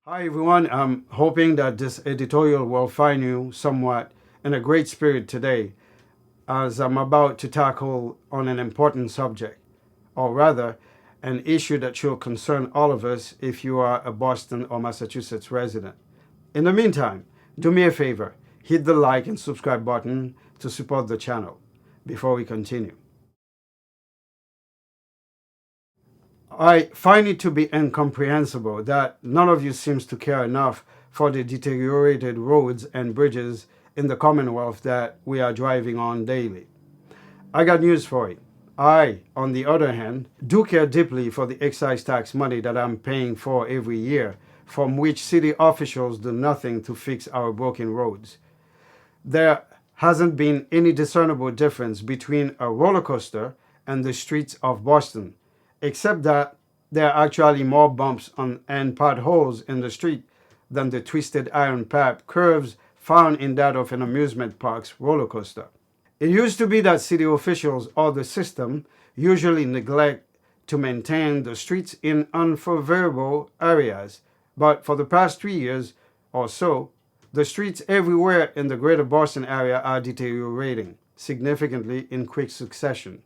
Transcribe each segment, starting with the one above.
Hi everyone, I'm hoping that this editorial will find you somewhat in a great spirit today as I'm about to tackle on an important subject, or rather, an issue that should concern all of us if you are a Boston or Massachusetts resident. In the meantime, do me a favor, hit the like and subscribe button to support the channel before we continue. I find it to be incomprehensible that none of you seems to care enough for the deteriorated roads and bridges in the Commonwealth that we are driving on daily. I got news for you. I, on the other hand, do care deeply for the excise tax money that I'm paying for every year, from which city officials do nothing to fix our broken roads. There hasn't been any discernible difference between a roller coaster and the streets of Boston, except that there are actually more bumps and potholes in the street than the twisted iron pipe curves found in that of an amusement park's roller coaster. It used to be that city officials or the system usually neglect to maintain the streets in unfavorable areas, but for the past 3 years or so, the streets everywhere in the greater Boston area are deteriorating significantly in quick succession.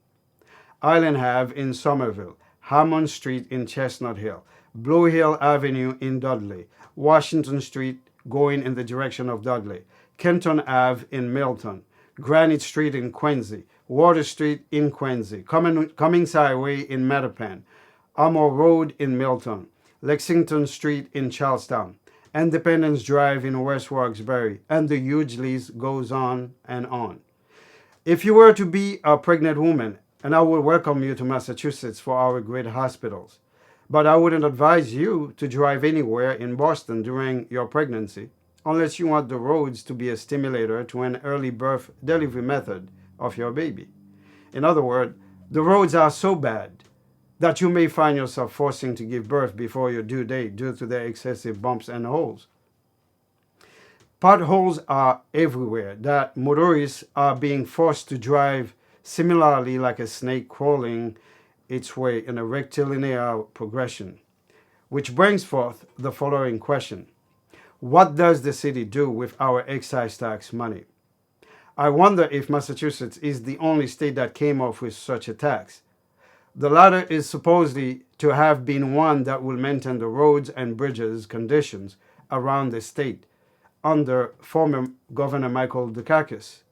Island Ave in Somerville, Hammond Street in Chestnut Hill, Blue Hill Avenue in Dudley, Washington Street going in the direction of Dudley, Kenton Ave in Milton, Granite Street in Quincy, Water Street in Quincy, Cummings Highway in Mattapan, Amor Road in Milton, Lexington Street in Charlestown, Independence Drive in West Roxbury, and the huge list goes on and on. If you were to be a pregnant woman, and I would welcome you to Massachusetts for our great hospitals, but I wouldn't advise you to drive anywhere in Boston during your pregnancy unless you want the roads to be a stimulator to an early birth delivery method of your baby. In other words, the roads are so bad that you may find yourself forcing to give birth before your due date due to their excessive bumps and holes. Potholes are everywhere that motorists are being forced to drive similarly like a snake crawling its way in a rectilinear progression. Which brings forth the following question. What does the city do with our excise tax money? I wonder if Massachusetts is the only state that came up with such a tax. The latter is supposedly to have been one that will maintain the roads and bridges conditions around the state under former Governor Michael Dukakis.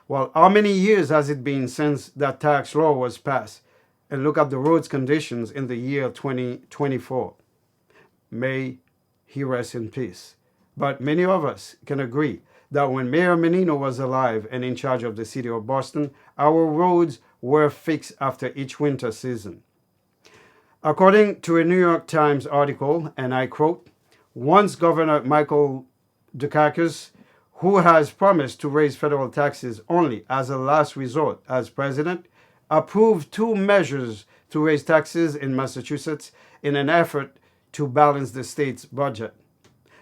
Well, how many years has it been since that tax law was passed? And look at the roads conditions in the year 2024. May he rest in peace. But many of us can agree that when Mayor Menino was alive and in charge of the city of Boston, our roads were fixed after each winter season. According to a New York Times article, and I quote, once Governor Michael Dukakis, who has promised to raise federal taxes only as a last resort as president, approved two measures to raise taxes in Massachusetts in an effort to balance the state's budget.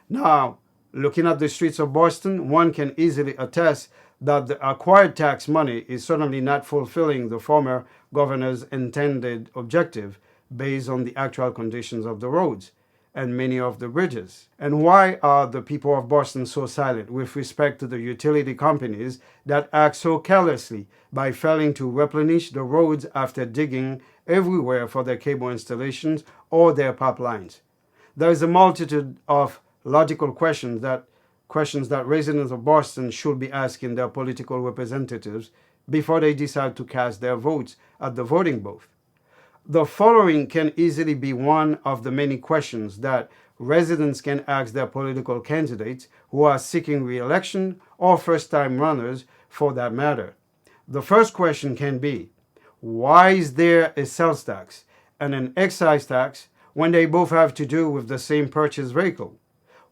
Now, looking at the streets of Boston, one can easily attest that the acquired tax money is certainly not fulfilling the former governor's intended objective based on the actual conditions of the roads and many of the bridges. And why are the people of Boston so silent with respect to the utility companies that act so carelessly by failing to replenish the roads after digging everywhere for their cable installations or their pipelines? There is a multitude of logical questions that residents of Boston should be asking their political representatives before they decide to cast their votes at the voting booth. The following can easily be one of the many questions that residents can ask their political candidates who are seeking re-election or first-time runners for that matter. The first question can be, why is there a sales tax and an excise tax when they both have to do with the same purchased vehicle?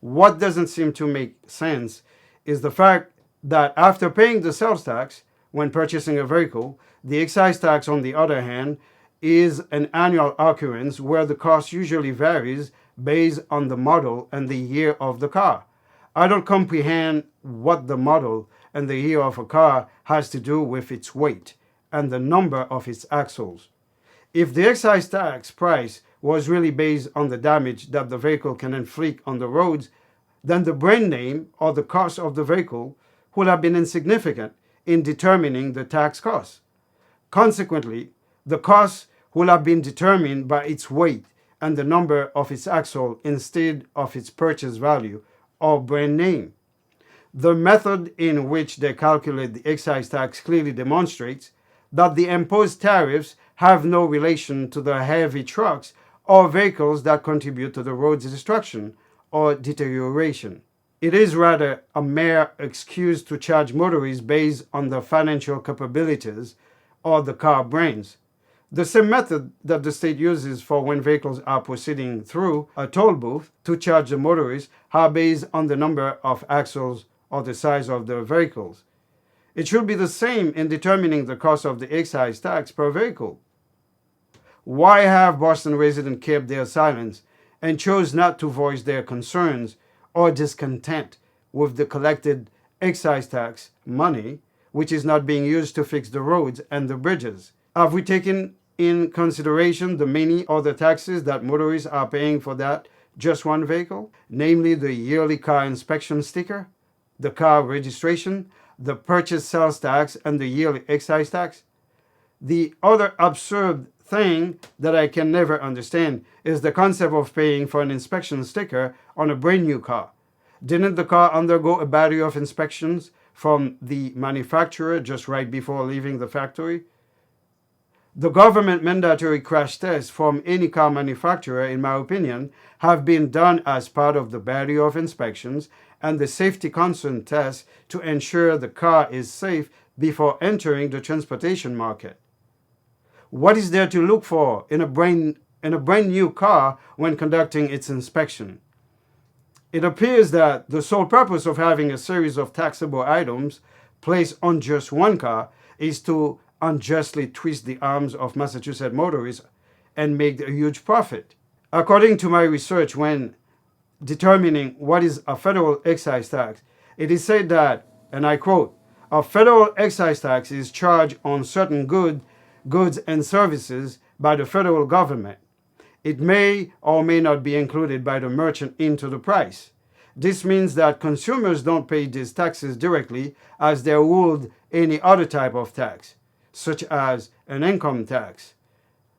What doesn't seem to make sense is the fact that after paying the sales tax when purchasing a vehicle, the excise tax, on the other hand, is an annual occurrence where the cost usually varies based on the model and the year of the car. I don't comprehend what the model and the year of a car has to do with its weight and the number of its axles. If the excise tax price was really based on the damage that the vehicle can inflict on the roads, then the brand name or the cost of the vehicle would have been insignificant in determining the tax cost. Consequently, the cost will have been determined by its weight and the number of its axle instead of its purchase value or brand name. The method in which they calculate the excise tax clearly demonstrates that the imposed tariffs have no relation to the heavy trucks or vehicles that contribute to the road's destruction or deterioration. It is rather a mere excuse to charge motorists based on their financial capabilities or the car brands. The same method that the state uses for when vehicles are proceeding through a toll booth to charge the motorists are based on the number of axles or the size of the vehicles. It should be the same in determining the cost of the excise tax per vehicle. Why have Boston residents kept their silence and chose not to voice their concerns or discontent with the collected excise tax money, which is not being used to fix the roads and the bridges? Have we taken in consideration the many other taxes that motorists are paying for that just one vehicle, namely the yearly car inspection sticker, the car registration, the purchase sales tax, and the yearly excise tax? The other absurd thing that I can never understand is the concept of paying for an inspection sticker on a brand new car. Didn't the car undergo a battery of inspections from the manufacturer just right before leaving the factory? The government mandatory crash tests from any car manufacturer, in my opinion, have been done as part of the battery of inspections and the safety concern tests to ensure the car is safe before entering the transportation market. What is there to look for in a brand new car when conducting its inspection? It appears that the sole purpose of having a series of taxable items placed on just one car is to unjustly twist the arms of Massachusetts motorists and make a huge profit. According to my research, when determining what is a federal excise tax, it is said that, and I quote, a federal excise tax is charged on certain goods and services by the federal government. It may or may not be included by the merchant into the price. This means that consumers don't pay these taxes directly as they would any other type of tax, such as an income tax.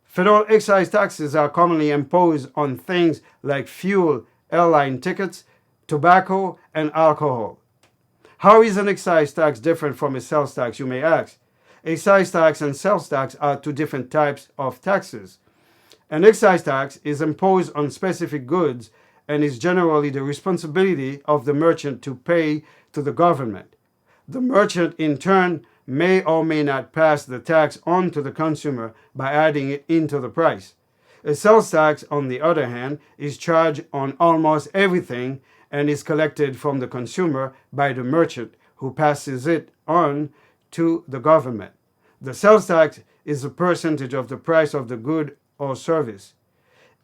Federal excise taxes are commonly imposed on things like fuel, airline tickets, tobacco, and alcohol. How is an excise tax different from a sales tax, you may ask? Excise tax and sales tax are two different types of taxes. An excise tax is imposed on specific goods and is generally the responsibility of the merchant to pay to the government. The merchant, in turn, may or may not pass the tax on to the consumer by adding it into the price. A sales tax, on the other hand, is charged on almost everything and is collected from the consumer by the merchant, who passes it on to the government. The sales tax is a percentage of the price of the good or service.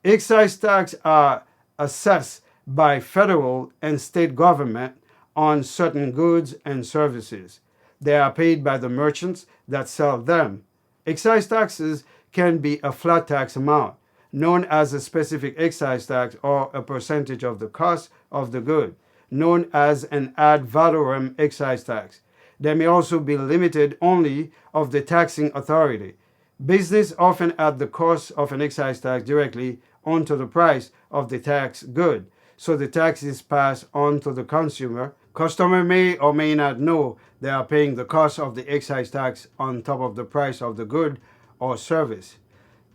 Excise tax are assessed by federal and state government on certain goods and services. They are paid by the merchants that sell them. Excise taxes can be a flat tax amount, known as a specific excise tax, or a percentage of the cost of the good, known as an ad valorem excise tax. They may also be limited only of the taxing authority. Business often add the cost of an excise tax directly onto the price of the tax good, so the tax is passed on to the consumer. Customer may or may not know they are paying the cost of the excise tax on top of the price of the good or service.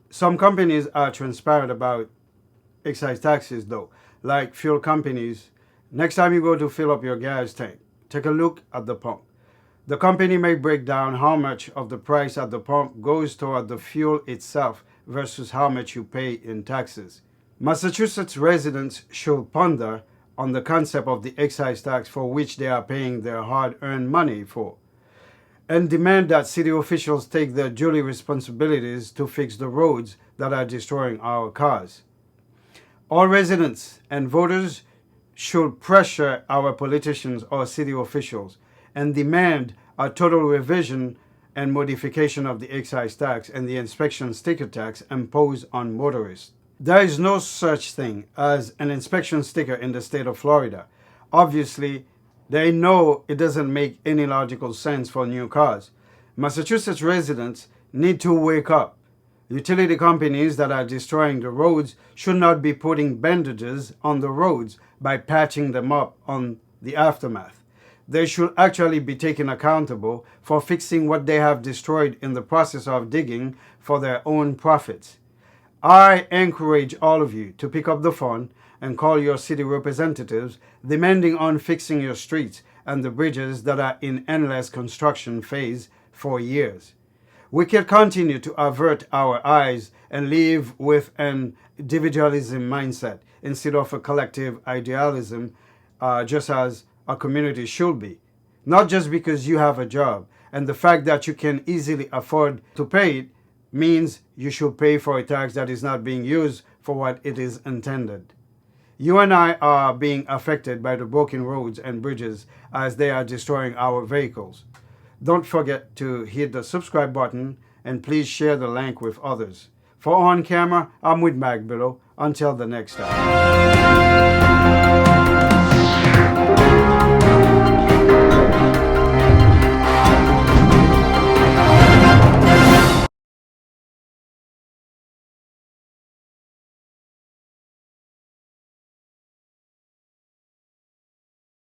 Some companies are transparent about excise taxes though, like fuel companies. Next time you go to fill up your gas tank, take a look at the pump. The company may break down how much of the price at the pump goes toward the fuel itself versus how much you pay in taxes. Massachusetts residents should ponder on the concept of the excise tax for which they are paying their hard-earned money for, and demand that city officials take their duty responsibilities to fix the roads that are destroying our cars. All residents and voters should pressure our politicians or city officials and demand a total revision and modification of the excise tax and the inspection sticker tax imposed on motorists. There is no such thing as an inspection sticker in the state of Florida. Obviously, they know it doesn't make any logical sense for new cars. Massachusetts residents need to wake up. Utility companies that are destroying the roads should not be putting bandages on the roads by patching them up on the aftermath. They should actually be taken accountable for fixing what they have destroyed in the process of digging for their own profits. I encourage all of you to pick up the phone and call your city representatives demanding on fixing your streets and the bridges that are in endless construction phase for years. We can continue to avert our eyes and live with an individualism mindset instead of a collective idealism, just as a community should be. Not just because you have a job and the fact that you can easily afford to pay it means you should pay for a tax that is not being used for what it is intended. You and I are being affected by the broken roads and bridges as they are destroying our vehicles. Don't forget to hit the subscribe button and please share the link with others. For On Camera, I'm with Mac Below. Until the next time.